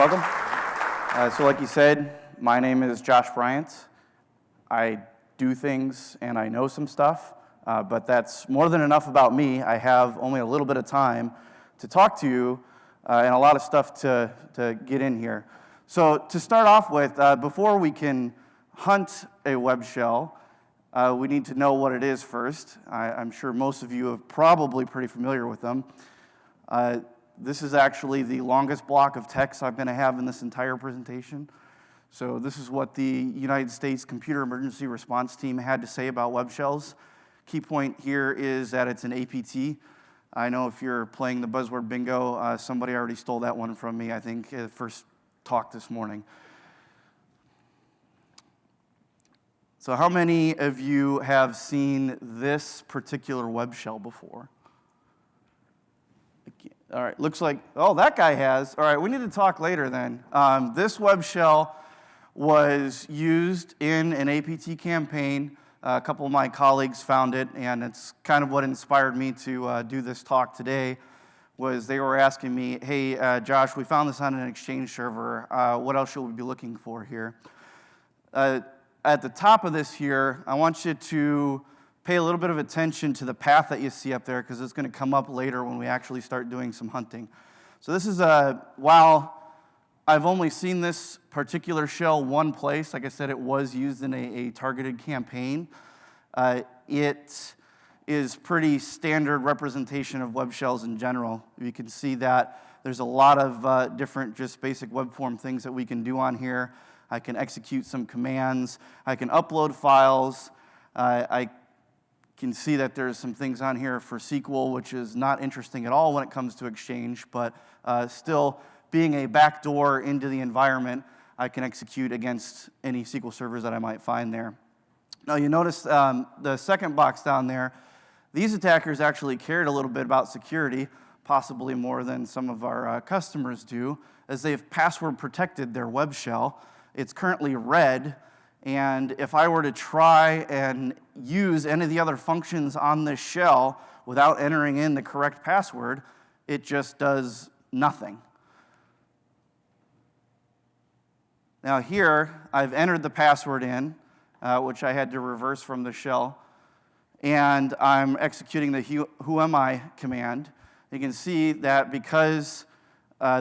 Welcome. So like you said, my name is Josh Bryant. I do things and I know some stuff, but that's more than enough about me. I have only a little bit of time to talk to you and a lot of stuff to get in here. So to start off with, before we can hunt a web shell, we need to know what it is first. I'm sure most of you are probably pretty familiar with them. This is actually the longest block of text I'm going to have in this entire presentation. So this is what the United States Computer Emergency Response Team had to say about web shells. Key point here is that it's an APT. I know if you're playing the buzzword bingo, somebody already stole that one from me, I think, first talk this morning. So how many of you have seen this particular web shell before? All right, looks like, oh, that guy has. All right, we need to talk later then. This web shell was used in an APT campaign. A couple of my colleagues found it, and it's kind of what inspired me to do this talk today, was they were asking me, hey, Josh, we found this on an Exchange server. What else should we be looking for here? At the top of this here, I want you to pay a little bit of attention to the path that you see up there, because it's going to come up later when we actually start doing some hunting. So this is while I've only seen this particular shell one place, like I said, it was used in a targeted campaign. It is pretty standard representation of web shells in general. You can see that there's a lot of different just basic web form things that we can do on here. I can execute some commands. I can upload files. I can see that there's some things on here for SQL, which is not interesting at all when it comes to Exchange, but still being a backdoor into the environment, I can execute against any SQL servers that I might find there. Now you notice the second box down there, these attackers actually cared a little bit about security, possibly more than some of our customers do, as they've password protected their web shell. It's currently red, and if I were to try and use any of the other functions on this shell without entering in the correct password, it just does nothing. Now here, I've entered the password in, which I had to reverse from the shell, and I'm executing the whoami command. You can see that because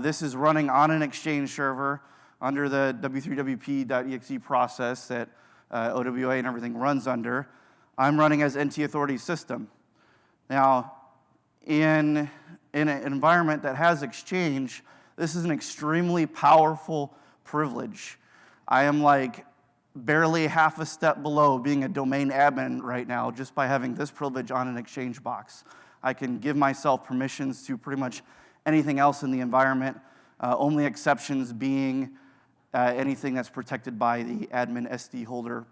this is running on an Exchange server, under the w3wp.exe process that OWA and everything runs under, I'm running as NT authority system. Now, in an environment that has Exchange, this is an extremely powerful privilege. I am like barely half a step below being a domain admin right now just by having this privilege on an Exchange box. I can give myself permissions to pretty much anything else in the environment, only exceptions being anything that's protected by the admin SD holder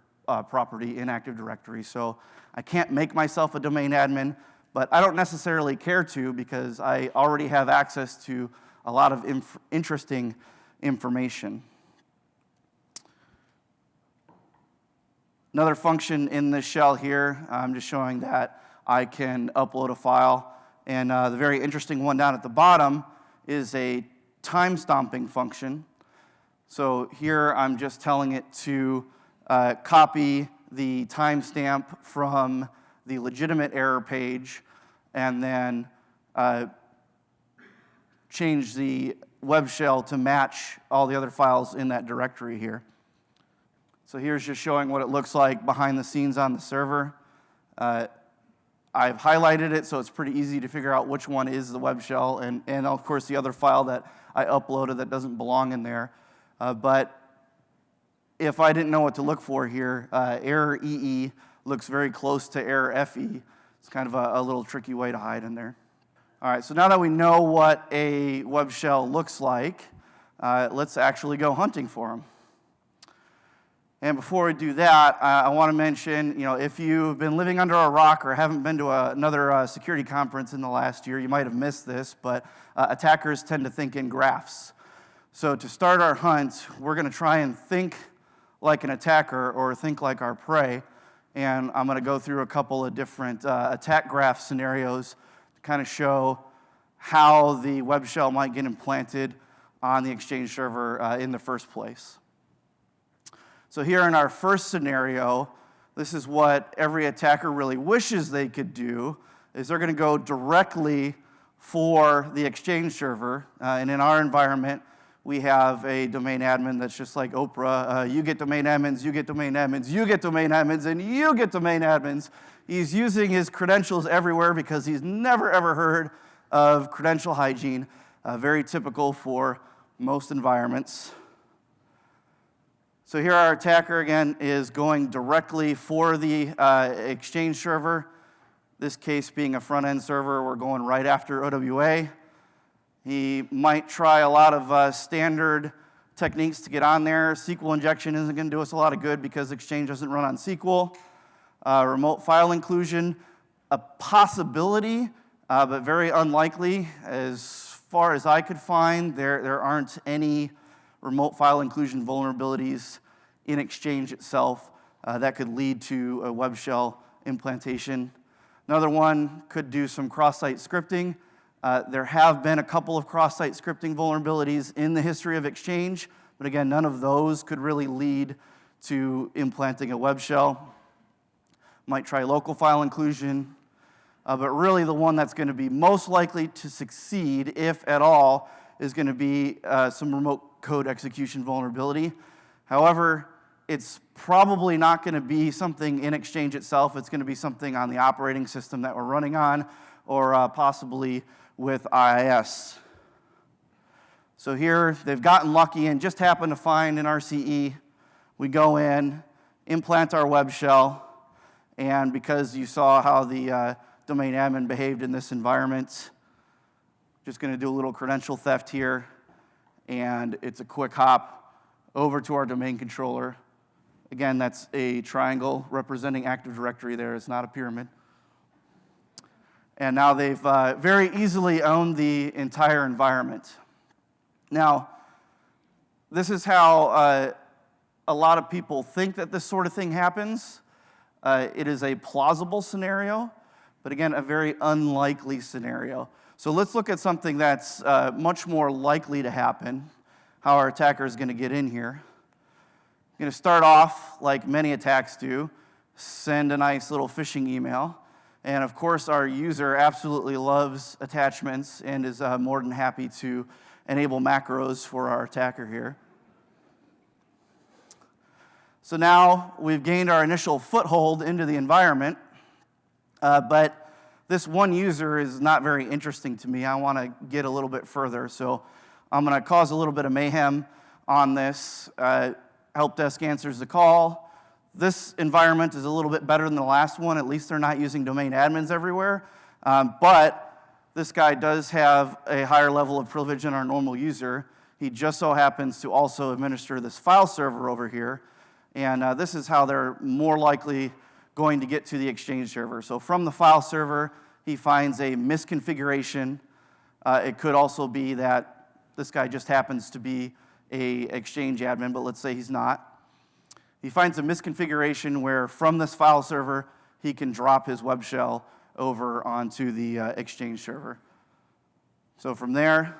property in Active Directory. So I can't make myself a domain admin, but I don't necessarily care to because I already have access to a lot of interesting information. Another function in this shell here, I'm just showing that I can upload a file. And the very interesting one down at the bottom is a time stomping function. So here I'm just telling it to copy the timestamp from the legitimate error page and then change the web shell to match all the other files in that directory here. So here's just showing what it looks like behind the scenes on the server. I've highlighted it so it's pretty easy to figure out which one is the web shell and of course the other file that I uploaded that doesn't belong in there. But if I didn't know what to look for here, error EE looks very close to error FE. It's kind of a little tricky way to hide in there. All right, so now that we know what a web shell looks like, let's actually go hunting for them. And before we do that, I want to mention, if you've been living under a rock or haven't been to another security conference in the last year, you might have missed this, but attackers tend to think in graphs. So to start our hunt, we're going to try and think like an attacker or think like our prey. And I'm going to go through a couple of different attack graph scenarios to kind of show how the web shell might get implanted on the Exchange server in the first place. So here in our first scenario, this is what every attacker really wishes they could do, is they're going to go directly for the Exchange server. And in our environment, we have a domain admin that's just like Oprah. You get domain admins, you get domain admins, you get domain admins, and you get domain admins. He's using his credentials everywhere because he's never, ever heard of credential hygiene, very typical for most environments. So here our attacker, again, is going directly for the Exchange server. This case being a front-end server, we're going right after OWA. He might try a lot of standard techniques to get on there. SQL injection isn't going to do us a lot of good because Exchange doesn't run on SQL. Remote file inclusion, a possibility, but very unlikely. As far as I could find, there aren't any remote file inclusion vulnerabilities in Exchange itself that could lead to a web shell implantation. Another one could do some cross-site scripting. There have been a couple of cross-site scripting vulnerabilities in the history of Exchange, but again, none of those could really lead to implanting a web shell. Might try local file inclusion, but really the one that's going to be most likely to succeed, if at all, is going to be some remote code execution vulnerability. However, it's probably not going to be something in Exchange itself. It's going to be something on the operating system that we're running on, or possibly with IIS. So here, they've gotten lucky and just happened to find an RCE. We go in, implant our web shell, and because you saw how the domain admin behaved in this environment, just going to do a little credential theft here, and it's a quick hop over to our domain controller. Again, that's a triangle representing Active Directory there. It's not a pyramid. And now they've very easily owned the entire environment. Now, this is how a lot of people think that this sort of thing happens. It is a plausible scenario, but again, a very unlikely scenario. So let's look at something that's much more likely to happen, how our attacker is going to get in here. Going to start off like many attacks do, send a nice little phishing email. And of course, our user absolutely loves attachments and is more than happy to enable macros for our attacker here. So now we've gained our initial foothold into the environment, but this one user is not very interesting to me. I want to get a little bit further, so I'm going to cause a little bit of mayhem on this. Help desk answers the call. This environment is a little bit better than the last one. At least they're not using domain admins everywhere. But this guy does have a higher level of privilege than our normal user. He just so happens to also administer this file server over here. And this is how they're more likely going to get to the Exchange server. So from the file server, he finds a misconfiguration. It could also be that this guy just happens to be an Exchange admin, but let's say he's not. He finds a misconfiguration where from this file server, he can drop his web shell over onto the Exchange server. So from there,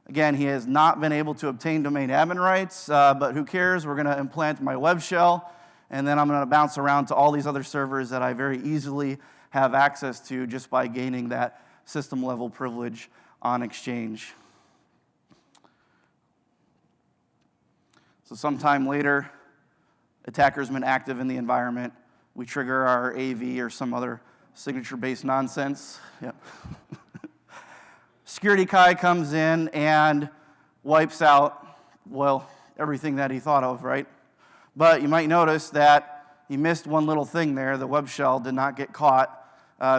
again, he has not been able to obtain domain admin rights, but who cares? We're going to implant my web shell, and then I'm going to bounce around to all these other servers that I very easily have access to just by gaining that system level privilege on Exchange. So sometime later, attacker's been active in the environment. We trigger our AV or some other signature-based nonsense. Yep. Security Kai comes in and wipes out, well, everything that he thought of, right? But you might notice that he missed one little thing there. The web shell did not get caught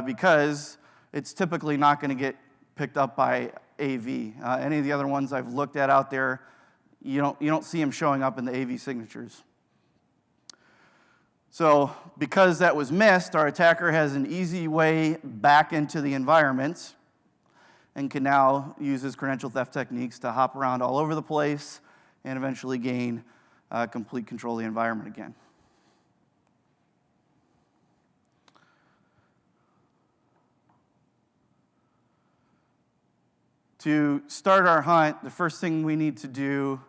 because it's typically not going to get picked up by AV. Any of the other ones I've looked at out there, you don't see them showing up in the AV signatures. So because that was missed, our attacker has an easy way back into the environment and can now use his credential theft techniques to hop around all over the place and eventually gain complete control of the environment again. To start our hunt, the first thing we need to do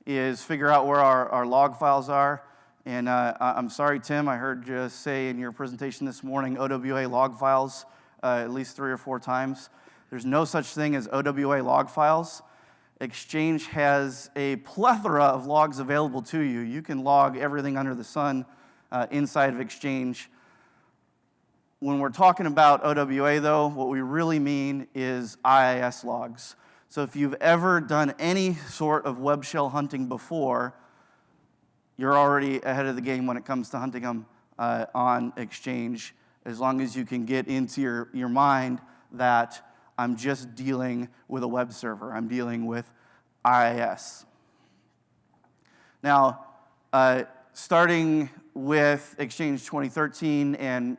is figure out where our log files are. And I'm sorry, Tim, I heard you say in your presentation this morning OWA log files at least 3 or 4 times. There's no such thing as OWA log files. Exchange has a plethora of logs available to you. You can log everything under the sun inside of Exchange. When we're talking about OWA, though, what we really mean is IIS logs. So if you've ever done any sort of web shell hunting before, you're already ahead of the game when it comes to hunting them on Exchange, as long as you can get into your mind that I'm just dealing with a web server. I'm dealing with IIS. Now, starting with Exchange 2013 and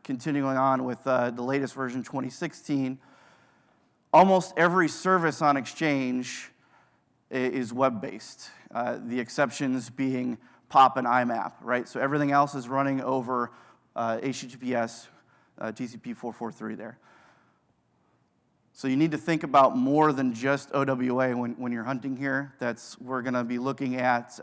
continuing on with the latest version, 2016, almost every service on Exchange is web-based. The exceptions being POP and IMAP, right? So everything else is running over HTTPS, TCP 443 there. So you need to think about more than just OWA when you're hunting here. We're going to be looking at,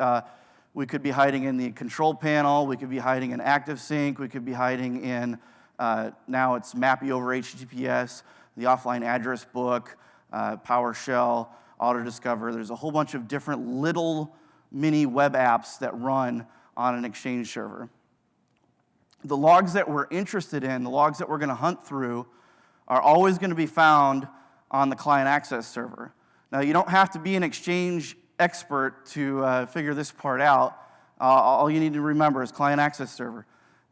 we could be hiding in the control panel, we could be hiding in ActiveSync, we could be hiding in, now it's MAPI over HTTPS, the offline address book, PowerShell, Autodiscover. There's a whole bunch of different little mini web apps that run on an Exchange server. The logs that we're interested in, the logs that we're going to hunt through, are always going to be found on the client access server. Now, you don't have to be an Exchange expert to figure this part out. All you need to remember is client access server.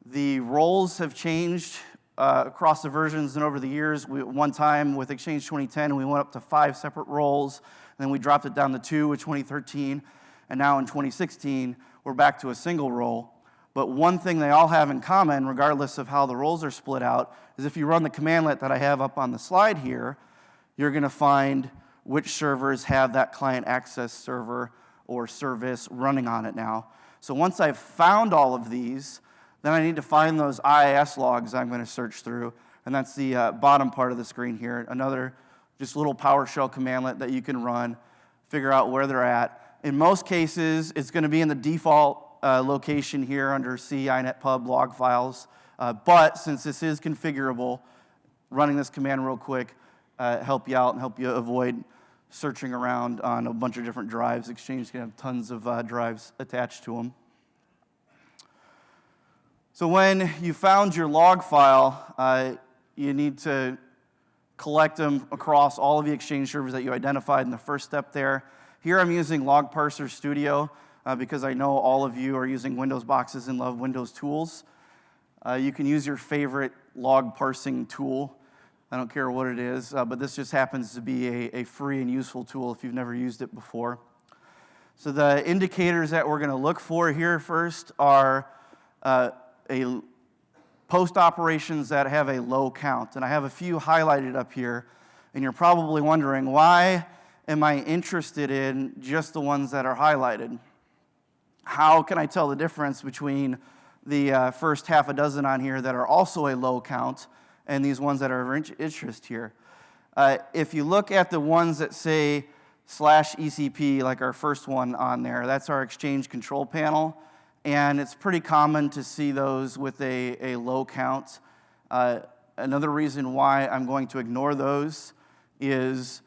The roles have changed across the versions and over the years. One time with Exchange 2010, we went up to 5 separate roles, and then we dropped it down to 2 with 2013, and now in 2016, we're back to a single role. But one thing they all have in common, regardless of how the roles are split out, is if you run the commandlet that I have up on the slide here, you're going to find which servers have that client access server or service running on it now. So once I've found all of these, then I need to find those IIS logs I'm going to search through, and that's the bottom part of the screen here. Another just little PowerShell commandlet that you can run, figure out where they're at. In most cases, it's going to be in the default location here under C, inetpub, log files. But since this is configurable, running this command real quick help you out and help you avoid searching around on a bunch of different drives. Exchange can have tons of drives attached to them. So when you found your log file, you need to collect them across all of the Exchange servers that you identified in the first step there. Here I'm using Log Parser Studio because I know all of you are using Windows boxes and love Windows tools. You can use your favorite log parsing tool. I don't care what it is, but this just happens to be a free and useful tool if you've never used it before. So the indicators that we're going to look for here first are post operations that have a low count. And I have a few highlighted up here, and you're probably wondering, why am I interested in just the ones that are highlighted? How can I tell the difference between the first half a dozen on here that are also a low count and these ones that are of interest here? If you look at the ones that say /ECP, like our first one on there, that's our Exchange control panel, and it's pretty common to see those with a low count. Another reason why I'm going to ignore those is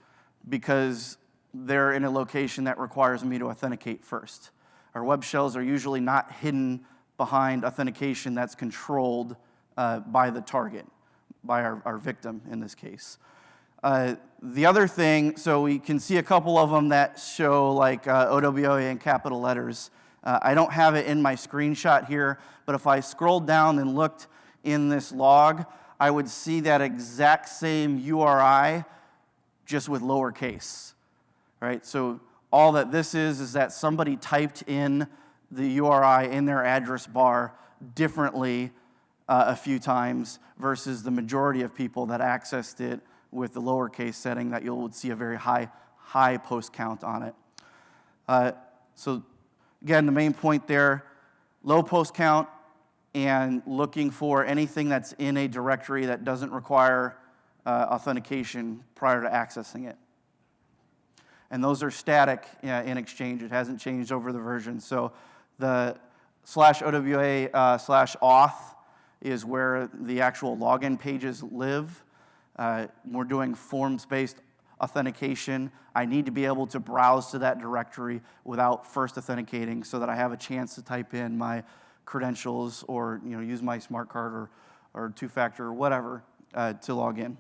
because they're in a location that requires me to authenticate first. Our web shells are usually not hidden behind authentication that's controlled by the target, by our victim in this case. The other thing, so we can see a couple of them that show like OWA in capital letters. I don't have it in my screenshot here, but if I scrolled down and looked in this log, I would see that exact same URI just with lowercase, right? So all that this is that somebody typed in the URI in their address bar differently a few times versus the majority of people that accessed it with the lowercase setting that you'll see a very high post count on it. So again, the main point there, low post count and looking for anything that's in a directory that doesn't require authentication prior to accessing it. And those are static in Exchange. It hasn't changed over the version. So the /OWA/auth is where the actual login pages live. We're doing forms-based authentication. I need to be able to browse to that directory without first authenticating so that I have a chance to type in my credentials or use my smart card or two-factor or whatever to log in.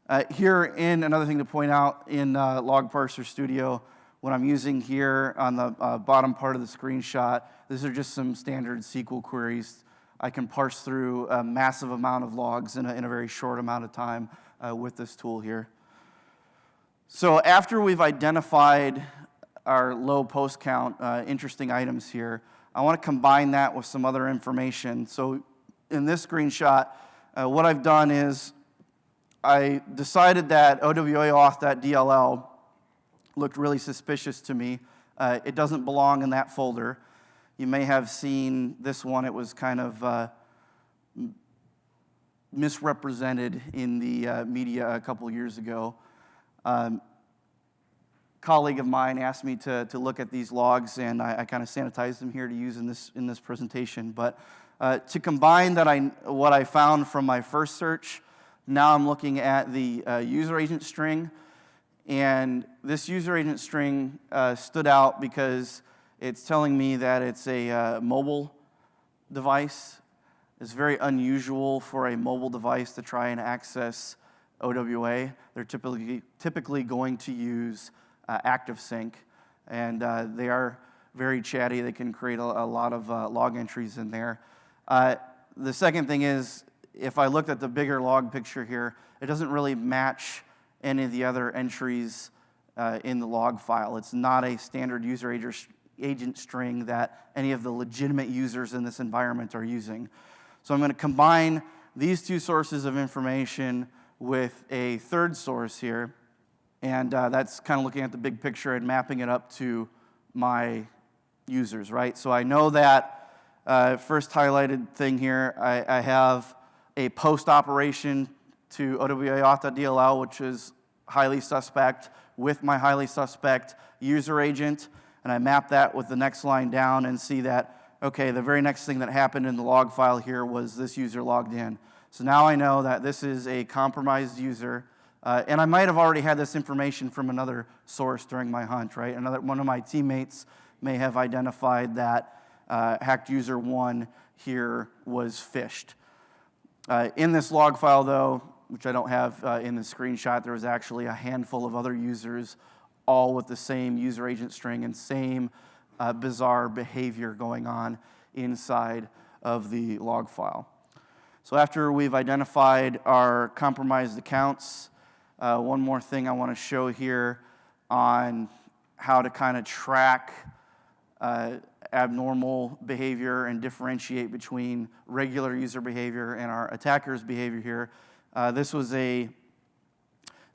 Another thing to point out in Log Parser Studio, what I'm using here on the bottom part of the screenshot, these are just some standard SQL queries. I can parse through a massive amount of logs in a very short amount of time with this tool here. So after we've identified our low post count interesting items here, I want to combine that with some other information. So in this screenshot, what I've done is I decided that OWAauth.dll looked really suspicious to me. It doesn't belong in that folder. You may have seen this one. It was kind of misrepresented in the media a couple years ago. Colleague of mine asked me to look at these logs, and I kind of sanitized them here to use in this presentation. But to combine what I found from my first search, now I'm looking at the user agent string, and this user agent string stood out because it's telling me that it's a mobile device. It's very unusual for a mobile device to try and access OWA. They're typically going to use ActiveSync, and they are very chatty. They can create a lot of log entries in there. The second thing is, if I looked at the bigger log picture here, it doesn't really match any of the other entries in the log file. It's not a standard user agent string that any of the legitimate users in this environment are using. So I'm going to combine these two sources of information with a third source here, and that's kind of looking at the big picture and mapping it up to my users, right? So I know that first highlighted thing here, I have a post operation to OWAauth.dll, which is highly suspect, with my highly suspect user agent, and I map that with the next line down and see that, okay, the very next thing that happened in the log file here was this user logged in. So now I know that this is a compromised user, and I might have already had this information from another source during my hunt, right? One of my teammates may have identified that hacked user 1 here was phished. In this log file, though, which I don't have in the screenshot, there was actually a handful of other users, all with the same user agent string and same bizarre behavior going on inside of the log file. So after we've identified our compromised accounts, one more thing I want to show here on how to kind of track abnormal behavior and differentiate between regular user behavior and our attacker's behavior here. This was a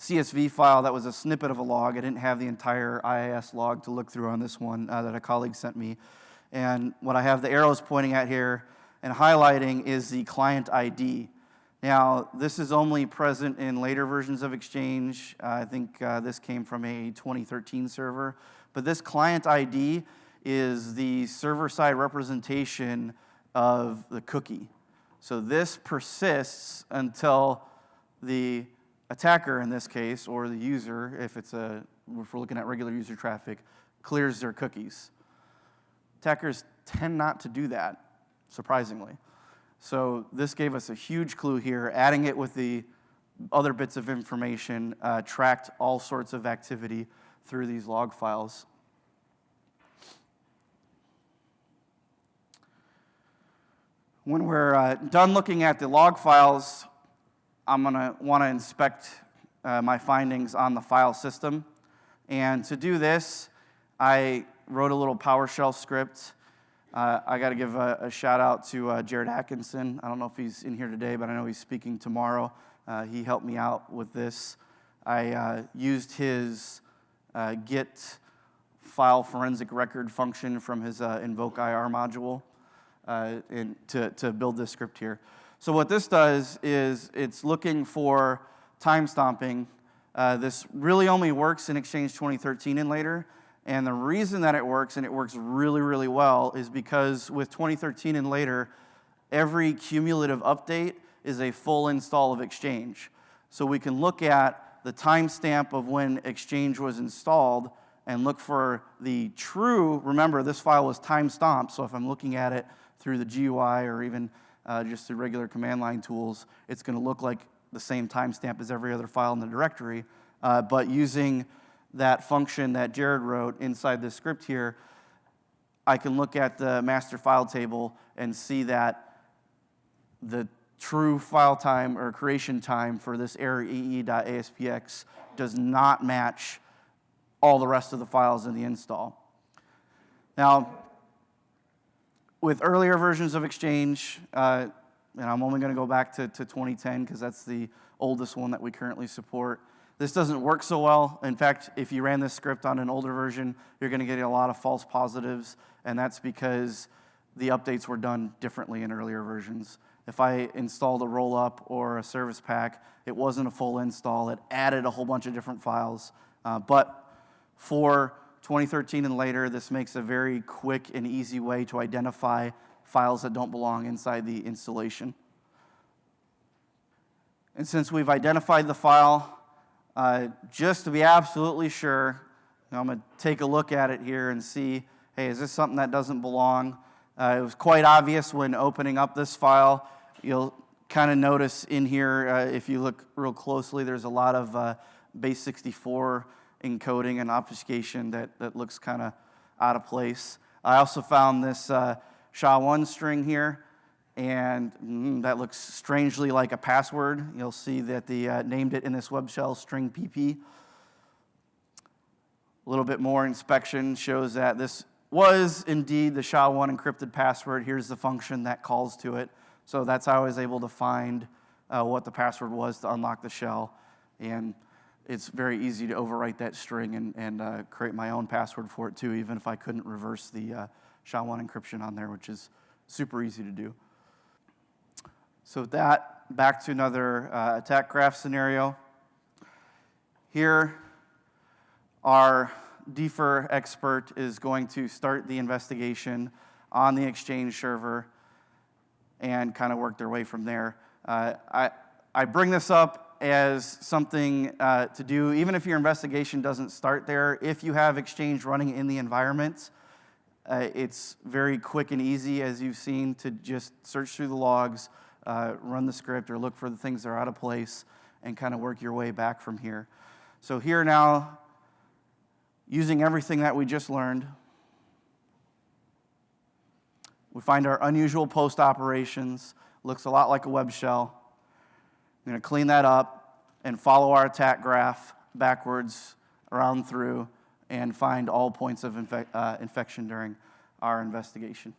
CSV file that was a snippet of a log. I didn't have the entire IIS log to look through on this one that a colleague sent me. And what I have the arrows pointing at here and highlighting is the client ID. Now, this is only present in later versions of Exchange. I think this came from a 2013 server. But this client ID is the server-side representation of the cookie. So this persists until the attacker, in this case, or the user, if we're looking at regular user traffic, clears their cookies. Attackers tend not to do that, surprisingly. So this gave us a huge clue here. Adding it with the other bits of information tracked all sorts of activity through these log files. When we're done looking at the log files, I'm going to want to inspect my findings on the file system. And to do this, I wrote a little PowerShell script. I got to give a shout out to Jared Atkinson. I don't know if he's in here today, but I know he's speaking tomorrow. He helped me out with this. I used his get file forensic record function from his invoke IR module to build this script here. So what this does is it's looking for time stomping. This really only works in Exchange 2013 and later. And the reason that it works, and it works really, really well, is because with 2013 and later, every cumulative update is a full install of Exchange. So we can look at the timestamp of when Exchange was installed and look for the true, remember this file was time-stamped, so if I'm looking at it through the GUI or even just through regular command line tools, it's going to look like the same timestamp as every other file in the directory. But using that function that Jared wrote inside the script here, I can look at the master file table and see that the true file time or creation time for this error ee.aspx does not match all the rest of the files in the install. Now, with earlier versions of Exchange, and I'm only going to go back to 2010 because that's the oldest one that we currently support, this doesn't work so well. In fact, if you ran this script on an older version, you're going to get a lot of false positives, and that's because the updates were done differently in earlier versions. If I installed a roll-up or a service pack, it wasn't a full install. It added a whole bunch of different files. But for 2013 and later, this makes a very quick and easy way to identify files that don't belong inside the installation. And since we've identified the file, just to be absolutely sure, I'm going to take a look at it here and see, hey, is this something that doesn't belong? It was quite obvious when opening up this file. You'll kind of notice in here, if you look real closely, there's a lot of base 64 encoding and obfuscation that looks kind of out of place. I also found this SHA-1 string here, and that looks strangely like a password. You'll see that they named it in this Webshell string PP. A little bit more inspection shows that this was indeed the SHA-1 encrypted password. Here's the function that calls to it. So that's how I was able to find what the password was to unlock the shell. And it's very easy to overwrite that string and create my own password for it too, even if I couldn't reverse the SHA-1 encryption on there, which is super easy to do. So with that, back to another attack graph scenario. Here, our DFIR expert is going to start the investigation on the Exchange server and kind of work their way from there. I bring this up as something to do, even if your investigation doesn't start there. If you have Exchange running in the environment, it's very quick and easy, as you've seen, to just search through the logs, run the script, or look for the things that are out of place, and kind of work your way back from here. So here now, using everything that we just learned, we find our unusual post operations. Looks a lot like a web shell. I'm going to clean that up and follow our attack graph backwards around through and find all points of infection during our investigation.